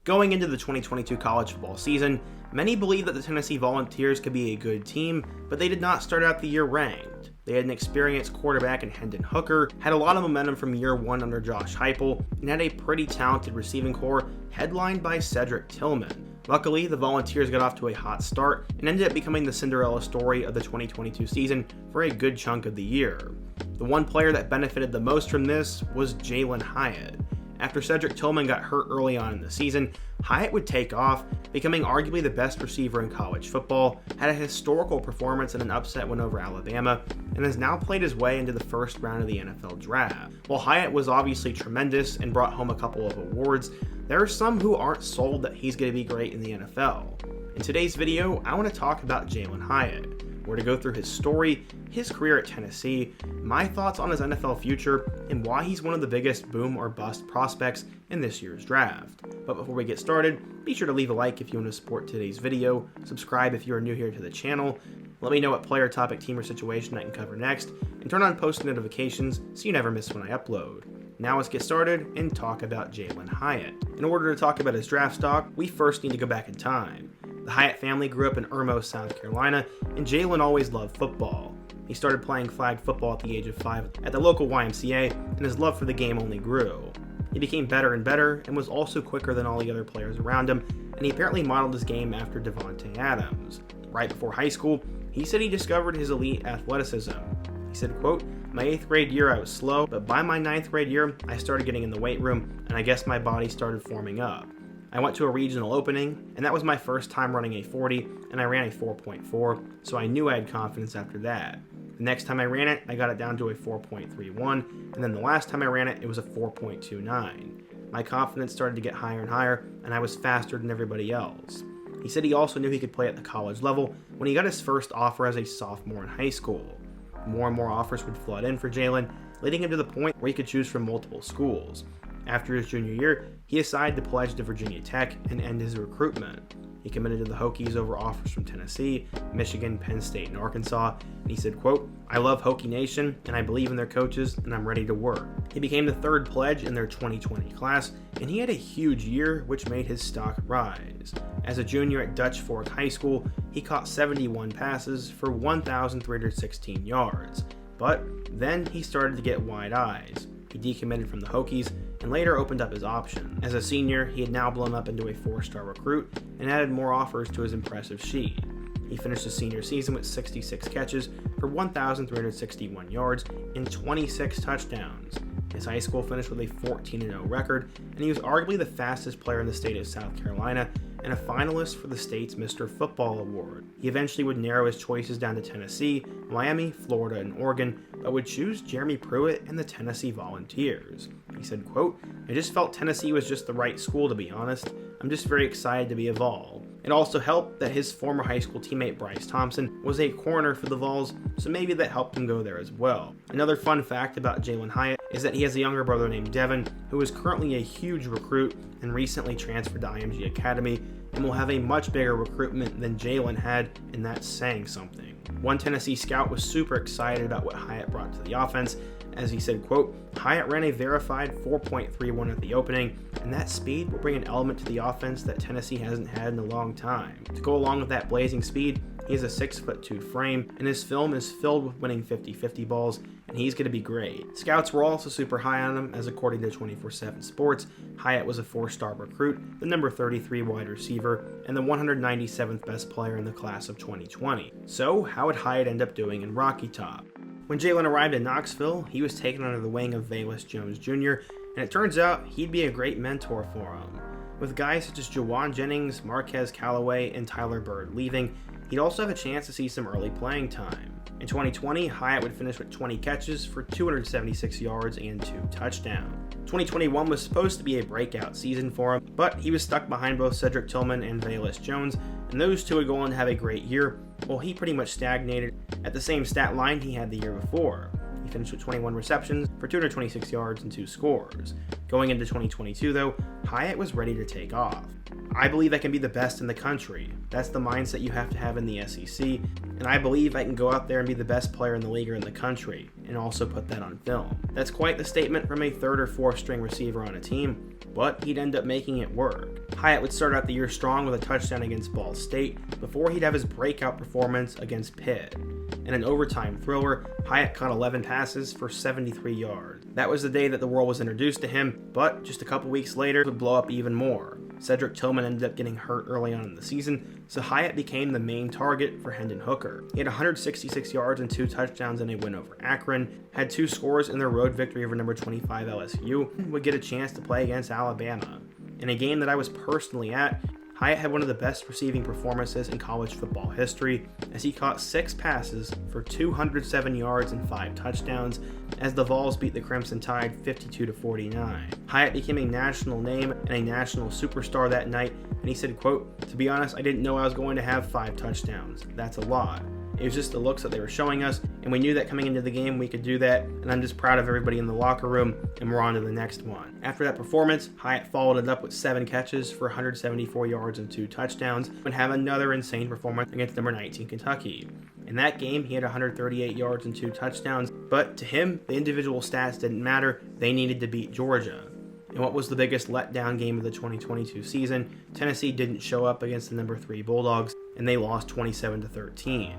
Going into the 2022 college football season, many believed that the Tennessee Volunteers could be a good team, but they did not start out the year ranked. They had an experienced quarterback in Hendon Hooker, had a lot of momentum from year one under Josh Heupel, and had a pretty talented receiving core headlined by Cedric Tillman. Luckily, the Volunteers got off to a hot start and ended up becoming the Cinderella story of the 2022 season for a good chunk of the year. The one player that benefited the most from this was Jalin Hyatt. After Cedric Tillman got hurt early on in the season, Hyatt would take off, becoming arguably the best receiver in college football, had a historical performance in an upset win over Alabama, and has now played his way into the first round of the NFL draft. While Hyatt was obviously tremendous and brought home a couple of awards, there are some who aren't sold that he's going to be great in the NFL. In today's video, I want to talk about Jalin Hyatt. We're to go through his story, his career at Tennessee, my thoughts on his NFL future, and why he's one of the biggest boom or bust prospects in this year's draft. But before we get started, be sure to leave a like if you want to support today's video, subscribe if you are new here to the channel, let me know what player, topic, team, or situation I can cover next, and turn on post notifications so you never miss when I upload. Now let's get started and talk about Jalin Hyatt. In order to talk about his draft stock, we first need to go back in time. The Hyatt family grew up in Irmo, South Carolina, and Jalin always loved football. He started playing flag football at the age of 5 at the local YMCA, and his love for the game only grew. He became better and better, and was also quicker than all the other players around him, and he apparently modeled his game after Devontae Adams. Right before high school, he said he discovered his elite athleticism. He said, quote, "My 8th grade year I was slow, but by my 9th grade year, I started getting in the weight room, and I guess my body started forming up. I went to a regional opening, and that was my first time running a 40, and I ran a 4.4, so I knew I had confidence after that. The next time I ran it, I got it down to a 4.31, and then the last time I ran it, it was a 4.29. My confidence started to get higher and higher, and I was faster than everybody else." He said he also knew he could play at the college level when he got his first offer as a sophomore in high school. More and more offers would flood in for Jalin, leading him to the point where he could choose from multiple schools. After his junior year, he decided to pledge to Virginia Tech and end his recruitment. He committed to the Hokies over offers from Tennessee, Michigan, Penn State, and Arkansas, and he said, quote, "I love Hokie Nation, and I believe in their coaches, and I'm ready to work." He became the 3rd pledge in their 2020 class, and he had a huge year, which made his stock rise. As a junior at Dutch Fork High School, he caught 71 passes for 1,316 yards, but then he started to get wide eyes. He decommitted from the Hokies and later opened up his options. As a senior, he had now blown up into a 4-star recruit and added more offers to his impressive sheet. He finished his senior season with 66 catches for 1,361 yards and 26 touchdowns. His high school finished with a 14-0 record, and he was arguably the fastest player in the state of South Carolina and a finalist for the state's Mr. Football Award. He eventually would narrow his choices down to Tennessee, Miami, Florida, and Oregon, but would choose Jeremy Pruitt and the Tennessee Volunteers. He said, quote, "I just felt Tennessee was just the right school, to be honest. I'm just very excited to be a Vol." It also helped that his former high school teammate Bryce Thompson was a corner for the Vols, so maybe that helped him go there as well. Another fun fact about Jalin Hyatt is that he has a younger brother named Devin, who is currently a huge recruit and recently transferred to IMG Academy, and will have a much bigger recruitment than Jalin had, and that's saying something. One Tennessee scout was super excited about what Hyatt brought to the offense, as he said, quote, "Hyatt ran a verified 4.31 at the opening, and that speed will bring an element to the offense that Tennessee hasn't had in a long time. To go along with that blazing speed, he has a 6'2" frame, and his film is filled with winning 50-50 balls, and he's going to be great." Scouts were also super high on him, as according to 24/7 Sports, Hyatt was a 4-star recruit, the number 33 wide receiver, and the 197th best player in the class of 2020. So, how would Hyatt end up doing in Rocky Top? When Jalin arrived in Knoxville, he was taken under the wing of Velus Jones Jr., and it turns out he'd be a great mentor for him. With guys such as Jawan Jennings, Marquez Callaway, and Tyler Bird leaving, he'd also have a chance to see some early playing time. In 2020, Hyatt would finish with 20 catches for 276 yards and 2 touchdowns. 2021 was supposed to be a breakout season for him, but he was stuck behind both Cedric Tillman and Velus Jones, and those two would go on to have a great year, while he pretty much stagnated at the same stat line he had the year before. He He finished with 21 receptions for 226 yards and 2 scores. Going into 2022 though, Hyatt was ready to take off. I believe I can be the best in the country. That's the mindset you have to have in the SEC, and I believe I can go out there and be the best player in the league or in the country, and also put that on film. That's quite the statement from a 3rd or 4th string receiver on a team, but he'd end up making it work. Hyatt would start out the year strong with a touchdown against Ball State before he'd have his breakout performance against Pitt. In an overtime thriller, Hyatt caught 11 passes for 73 yards. That was the day that the world was introduced to him, but just a couple weeks later it would blow up even more. Cedric Tillman ended up getting hurt early on in the season, so Hyatt became the main target for Hendon Hooker. He had 166 yards and 2 touchdowns in a win over Akron, had 2 scores in their road victory over number 25 LSU, and would get a chance to play against Alabama. In a game that I was personally at, Hyatt had one of the best receiving performances in college football history, as he caught 6 passes for 207 yards and 5 touchdowns as the Vols beat the Crimson Tide 52-49. Hyatt became a national name and a national superstar that night, and he said, quote, "To be honest, I didn't know I was going to have 5 touchdowns. That's a lot. It was just the looks that they were showing us, and we knew that coming into the game we could do that, and I'm just proud of everybody in the locker room, and we're on to the next one." After that performance, Hyatt followed it up with 7 catches for 174 yards and 2 touchdowns, and have another insane performance against number 19 Kentucky. In that game, he had 138 yards and 2 touchdowns, but to him, the individual stats didn't matter. They needed to beat Georgia. In what was the biggest letdown game of the 2022 season, Tennessee didn't show up against the number 3 Bulldogs, and they lost 27-13.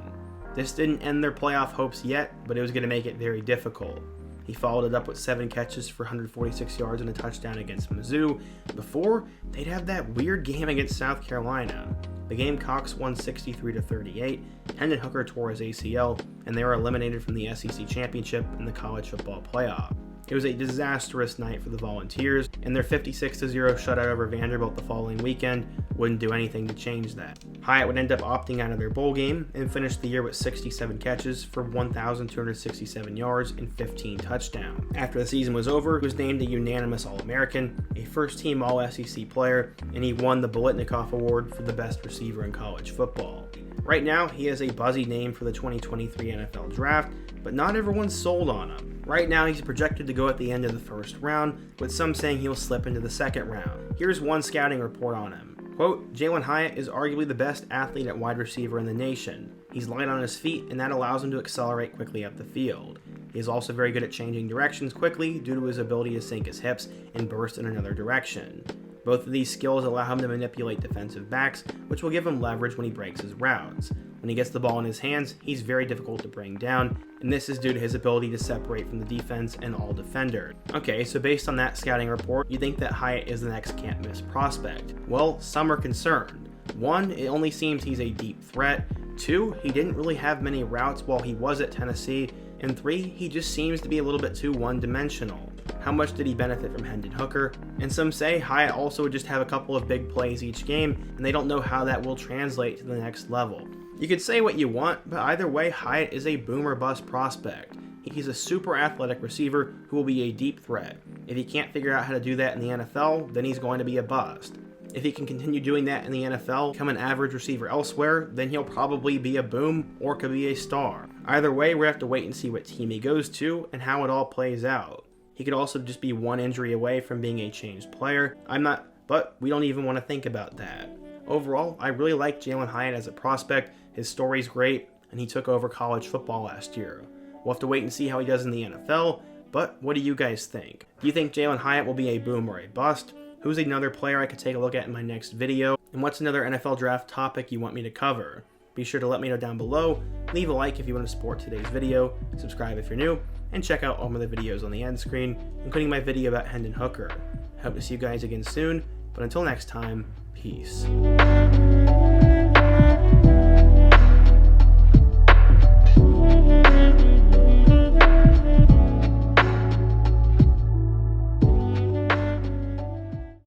This didn't end their playoff hopes yet, but it was going to make it very difficult. He followed it up with 7 catches for 146 yards and a touchdown against Mizzou before they'd have that weird game against South Carolina. The Gamecocks won 63-38. Hendon Hooker tore his ACL, and they were eliminated from the SEC championship and the college football playoff. It was a disastrous night for the Volunteers, and their 56-0 shutout over Vanderbilt the following weekend wouldn't do anything to change that. Hyatt would end up opting out of their bowl game and finish the year with 67 catches for 1,267 yards and 15 touchdowns. After the season was over, he was named a unanimous All-American, a first-team All-SEC player, and he won the Biletnikoff Award for the best receiver in college football. Right now, he is a buzzy name for the 2023 NFL Draft, but not everyone's sold on him. Right now, he's projected to go at the end of the 1st round, with some saying he'll slip into the 2nd round. Here's one scouting report on him. Quote, "Jalin Hyatt is arguably the best athlete at wide receiver in the nation. He's light on his feet, and that allows him to accelerate quickly up the field. He is also very good at changing directions quickly due to his ability to sink his hips and burst in another direction. Both of these skills allow him to manipulate defensive backs, which will give him leverage when he breaks his routes. When he gets the ball in his hands, he's very difficult to bring down, and this is due to his ability to separate from the defense and all defenders." Okay, so based on that scouting report, you think that Hyatt is the next can't-miss prospect. Well, some are concerned. 1, it only seems he's a deep threat. 2, he didn't really have many routes while he was at Tennessee. And 3, he just seems to be a little bit too one-dimensional. How much did he benefit from Hendon Hooker? And some say Hyatt also would just have a couple of big plays each game, and they don't know how that will translate to the next level. You could say what you want, but either way, Hyatt is a boom or bust prospect. He's a super athletic receiver who will be a deep threat. If he can't figure out how to do that in the NFL, then he's going to be a bust. If he can continue doing that in the NFL, become an average receiver elsewhere, then he'll probably be a boom or could be a star. Either way, we have to wait and see what team he goes to and how it all plays out. He could also just be one injury away from being a changed player. But we don't even want to think about that. Overall, I really like Jalin Hyatt as a prospect. His story's great, and he took over college football last year. We'll have to wait and see how he does in the NFL, but what do you guys think? Do you think Jalin Hyatt will be a boom or a bust? Who's another player I could take a look at in my next video? And what's another NFL draft topic you want me to cover? Be sure to let me know down below, leave a like if you want to support today's video, subscribe if you're new, and check out all my other videos on the end screen, including my video about Hendon Hooker. I hope to see you guys again soon, but until next time, peace.